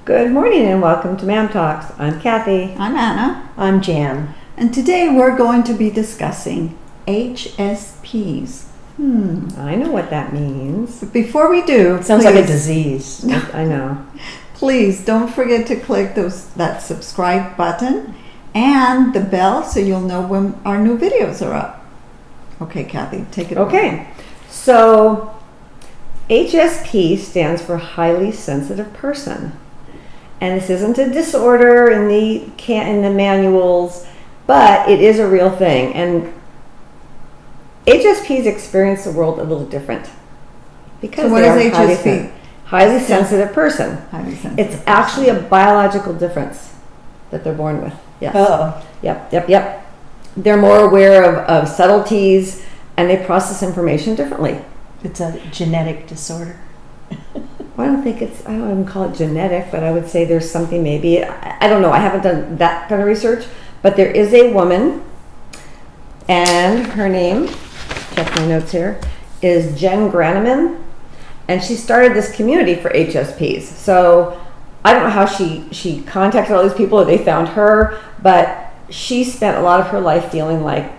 Good morning and welcome to Ma'am Talks. I'm Kathy. I'm Anna. I'm Jan. And today we're going to be discussing HSPs. I know what that means. But before we do, It sounds like a disease. I know. Please don't forget to click that subscribe button and the bell so you'll know when our new videos are up. Okay, Kathy, take it away. Okay, so HSP stands for highly sensitive person. And this isn't a disorder in the manuals, but it is a real thing. And HSPs experience the world a little different because So what they are is HSP? highly sensitive person. Highly sensitive. It's actually a biological difference that they're born with. Yes. Oh, Yep. They're more aware of subtleties and they process information differently. it's a genetic disorder. Well, I don't even call it genetic, but I would say there's something maybe, I don't know, I haven't done that kind of research, but there is a woman and her name, check my notes here, is Jen Granneman, and she started this community for HSPs. So I don't know how she contacted all these people or they found her, but she spent a lot of her life feeling like,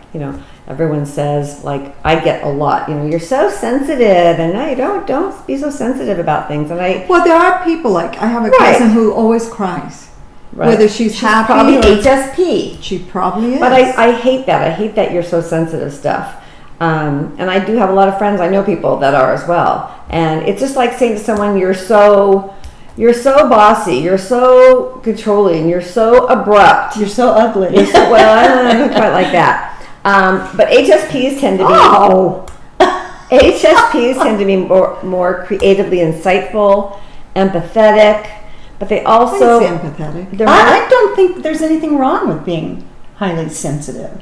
everyone says, like, I get a lot, you're so sensitive, and no, you don't be so sensitive about things. And Well, there are people like, I have a cousin who always cries. Right. Whether she's happy probably or HSP. she probably is. But I hate that. I hate that you're so sensitive stuff. And I do have a lot of friends. I know people that are as well. And it's just like saying to someone, you're so bossy, you're so controlling, you're so abrupt. You're so ugly. Well, I don't quite like that. But HSPs tend to be HSPs tend to be more creatively insightful, empathetic, but they also I can see empathetic. they're I don't think there's anything wrong with being highly sensitive.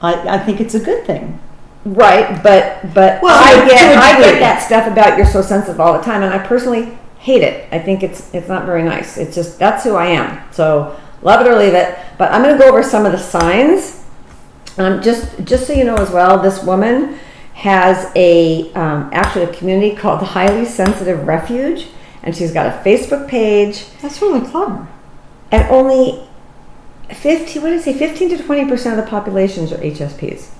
I think it's a good thing. right, but Well, I to a get degree. that stuff about you're so sensitive all the time, and I personally hate it. I think it's not very nice. It's just that's who I am. So love it or leave it. But I'm going to go over some of the signs. Just so you know as well, this woman has actually a community called the Highly Sensitive Refuge, and she's got a Facebook page. That's really clever. And only 15 to 20% of the populations are HSPs.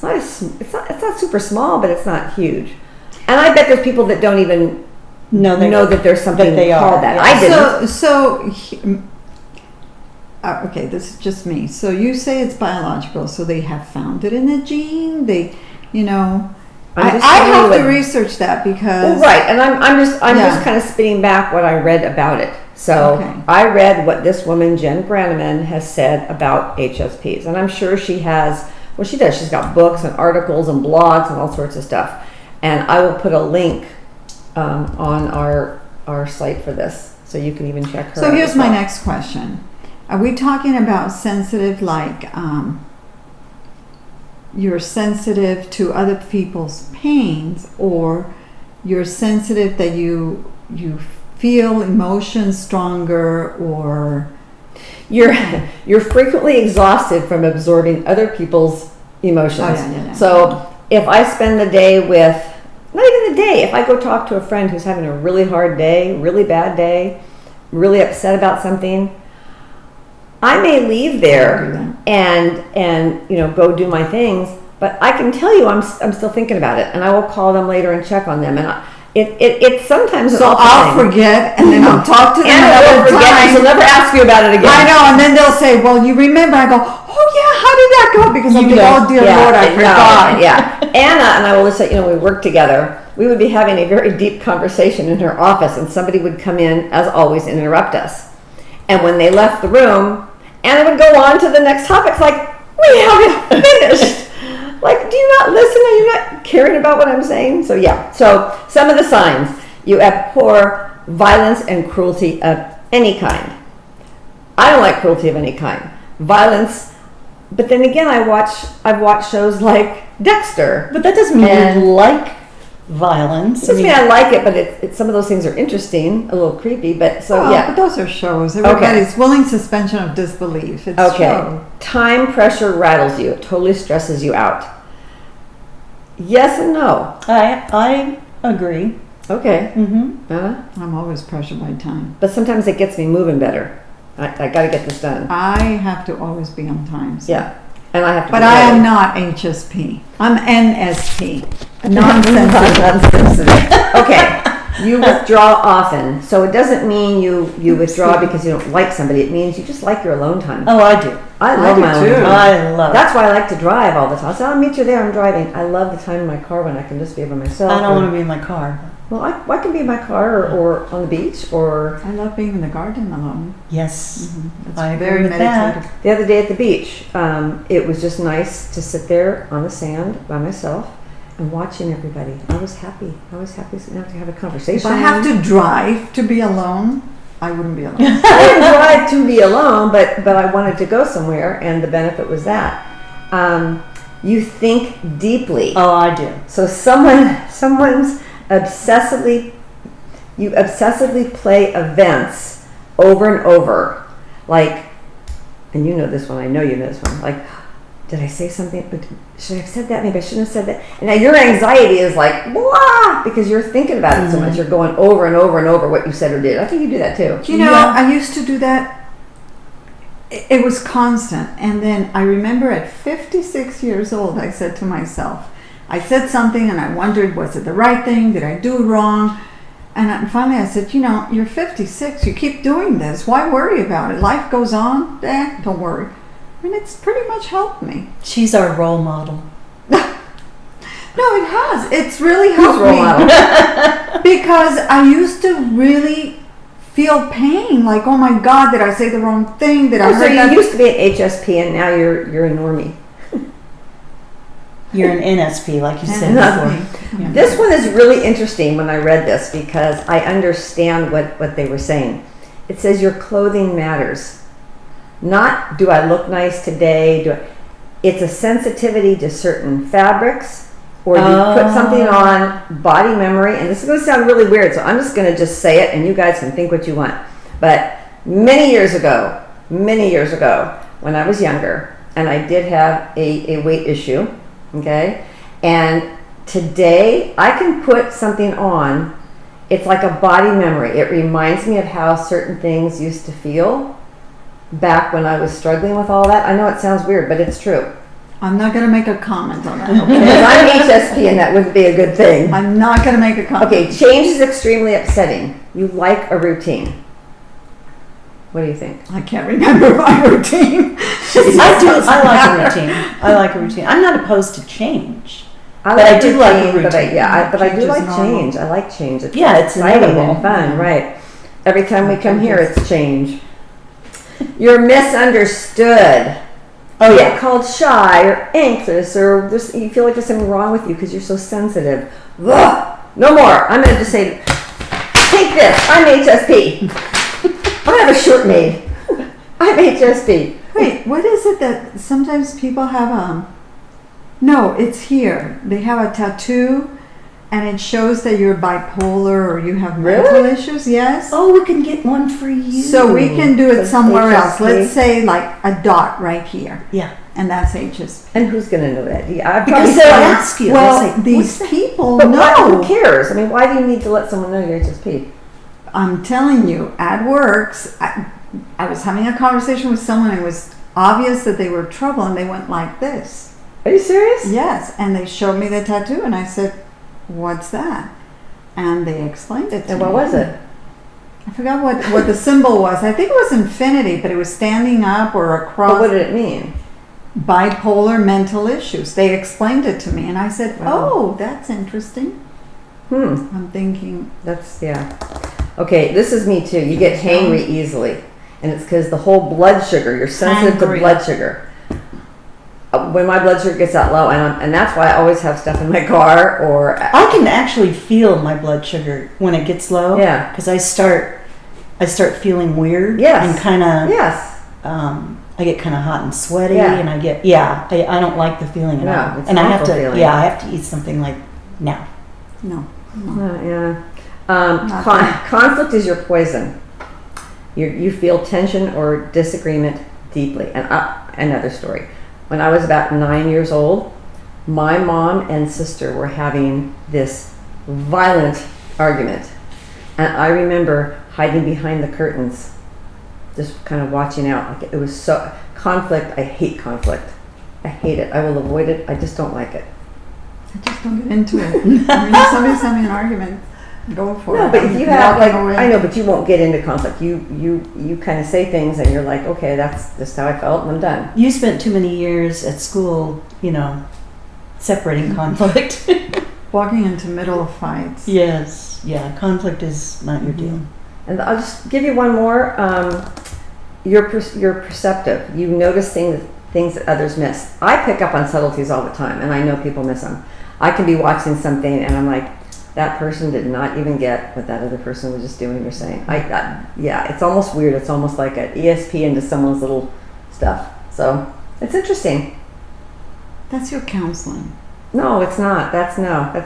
It's not super small, but it's not huge. And I bet there's people that don't even know that there's something that they called are, that. yeah. I didn't. Okay, this is just me. So you say it's biological, so they have found it in the gene. I have to research that because Right, and I'm just Yeah. kind of spitting back what I read about it. So Okay. I read what this woman Jen Granneman has said about HSPs, and I'm sure she has. Well, she does. She's got books and articles and blogs and all sorts of stuff. And I will put a link on our site for this, so you can even check her. So out here's as my well. next question: are we talking about sensitive, like you're sensitive to other people's pains, or you're sensitive that you feel emotions stronger, or You're frequently exhausted from absorbing other people's emotions. Oh, yeah. So if I spend the day with, not even the day, if I go talk to a friend who's having a really hard day, really bad day, really upset about something, I may leave there and go do my things, but I can tell you I'm still thinking about it, and I will call them later and check on them. And it's sometimes so I'll forget, and then I'll talk to them and another forget, and time. she'll never ask you about it again. I know, and then they'll say, "Well, you remember?" I go, "Oh yeah, how did that go?" Because I'm like, "Oh dear Lord, I forgot." Yeah, Anna and I will just say, we work together. We would be having a very deep conversation in her office, and somebody would come in, as always, and interrupt us. And when they left the room, Anna would go on to the next topic. It's like, we haven't finished. Like, do you not listen? Are you not caring about what I'm saying? So yeah. So some of the signs: you abhor violence and cruelty of any kind. I don't like cruelty of any kind. Violence. But then again, I've watched shows like Dexter. But that doesn't mean you like violence. It doesn't mean I like it, but it's some of those things are interesting, a little creepy. But so yeah. But those are shows. Everybody's willing suspension of disbelief. It's Okay. show. Time pressure rattles you. It totally stresses you out. Yes and no. I agree. Okay. Mm-hmm. I'm always pressured by time. But sometimes it gets me moving better. I got to get this done. I have to always be on time. So. Yeah. And I have to But be I ready. am not HSP. I'm NSP. Non-sensitive. Non-sensitive. Okay. You withdraw often. So it doesn't mean you withdraw because you don't like somebody. It means you just like your alone time. Oh, I do. I love my alone time. I love it. That's why I like to drive all the time. So I'll meet you there. I'm driving. I love the time in my car when I can just be by myself. I don't want to be in my car. Well, I can be in my car or on the beach or... I love being in the garden alone. Yes. It's I agree very with that. meditative. The other day at the beach, it was just nice to sit there on the sand by myself and watching everybody. I was happy. I was happy not to have a conversation. If I have to drive to be alone, I wouldn't be alone. I didn't drive to be alone, but I wanted to go somewhere, and the benefit was that. You think deeply. Oh, I do. So someone's you obsessively play events over and over. Like, and you know this one, I know you know this one, like, did I say something? Should I have said that? Maybe I shouldn't have said that. And now your anxiety is like, blah, because you're thinking about it so much. You're going over and over and over what you said or did. I think you do that too. You know, I used to do that. It was constant. And then I remember at 56 years old, I said to myself, I said something and I wondered, was it the right thing? Did I do it wrong? And finally I said, you know, you're 56. You keep doing this. Why worry about it? Life goes on. Don't worry. I mean, it's pretty much helped me. She's our role model. No, it has. It's really helped Role me. model. Because I used to really feel pain. Like, oh my God, did I say the wrong thing? Did I So hurt you that? used to be an HSP and now you're a normie. You're an NSP, like you said before. Yeah. This one is really interesting when I read this because I understand what they were saying. It says your clothing matters. Not do I look nice today? It's a sensitivity to certain fabrics, or you put something on body memory. And this is going to sound really weird, so I'm just going to just say it, and you guys can think what you want. But many years ago, when I was younger, and I did have a weight issue, okay, and today I can put something on. It's like a body memory. It reminds me of how certain things used to feel back when I was struggling with all that. I know it sounds weird, but it's true. I'm not going to make a comment on that. Because Okay? I'm HSP and that wouldn't be a good thing. I'm not going to make a comment. Okay, change is extremely upsetting. You like a routine. What do you think? I can't remember my routine. I do. I like a routine. I like a routine. I'm not opposed to change. I But I like do like a routine, but routine. but I do Change is like normal. change. I like change. It's Yeah, it's exciting inevitable. and fun, Yeah. right? Every time we come here, it's change. You're misunderstood. Oh You yeah. get called shy or anxious or just you feel like there's something wrong with you because you're so sensitive. Ugh, no more. I'm going to just say, take this. I'm HSP. I'm going to have a shirt made. I'm HSP. Wait, what is it that sometimes people have no, it's here. They have a tattoo and it shows that you're bipolar or you have mental Really? issues. Yes. Oh, we can get one for you. So we can do it That's somewhere else. HSP. Let's say like a dot right here. Yeah. And that's HSP. And who's going to know that? Yeah, I Because probably they'll don't. ask you. Well, They'll say, these "What's that?" people But why, who know. cares? I mean, why do you need to let someone know you're HSP? I'm telling you, at works, I was having a conversation with someone and it was obvious that they were in trouble and they went like this. Are you serious? Yes, and they showed me the tattoo and I said, what's that? And they explained it to And me. what was it? I forgot what the symbol was. I think it was infinity, but it was standing up or But across. what did it mean? Bipolar mental issues. They explained it to me and I said, Wow. oh, that's interesting. I'm thinking, That's, yeah. Okay, this is me too. You get hangry easily. And it's because the whole blood sugar, you're sensitive to Hangry. blood sugar. When my blood sugar gets that low, and that's why I always have stuff in my car or... I can actually feel my blood sugar when it gets low. Yeah. Because I start feeling weird. Yes. And kind of. Yes. I get kind of hot and sweaty, Yeah. and I don't like the feeling at No, all. it's And an I have awful to, feeling. yeah, I have to eat something like now. no. Yeah. Not that. Conflict is your poison. You feel tension or disagreement deeply. And another story. When I was about 9 years old, my mom and sister were having this violent argument. And I remember hiding behind the curtains, just kind of watching out. Like, it was so, conflict, I hate conflict. I hate it. I will avoid it. I just don't like it. I just don't get into it. I mean, if somebody's having an argument, go for it. No, but if you have, Walking like, away. I know, but you won't get into conflict. You kind of say things and you're like, okay, that's just how I felt and I'm done. You spent too many years at school, separating conflict. Walking into middle of fights. Yes. Yeah. Conflict is not your deal. And I'll just give you one more. You're perceptive. You notice things that others miss. I pick up on subtleties all the time, and I know people miss them. I can be watching something, and I'm like, that person did not even get what that other person was just doing or saying. Yeah, it's almost weird. It's almost like an ESP into someone's little stuff. So it's interesting. That's your counseling. No, it's not. That's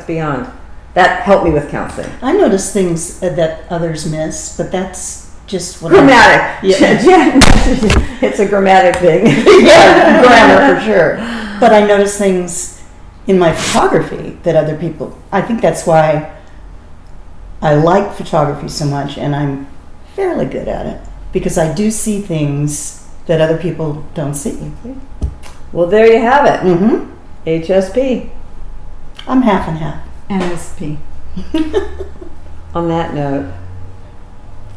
beyond. That helped me with counseling. I notice things that others miss, but that's just what Grammatic. Yeah. It's a grammatic thing. Yeah, grammar for sure. But I notice things in my photography that other people. I think that's why I like photography so much, and I'm fairly good at it because I do see things that other people don't see. Well, there you have it. Mm-hmm. HSP. I'm half and half. NSP. On that note,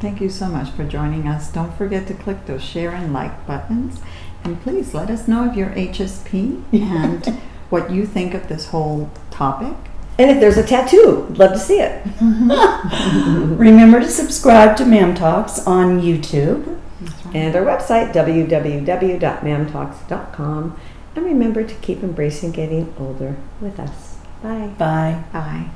Thank you so much for joining us. Don't forget to click those share and like buttons. And please let us know if you're HSP and what you think of this whole topic. and if there's a tattoo, I'd love to see it. Remember to subscribe to Mam Talks on YouTube. And our website, www.mamtalks.com. And remember to keep embracing getting older with us. Bye. Bye. Bye.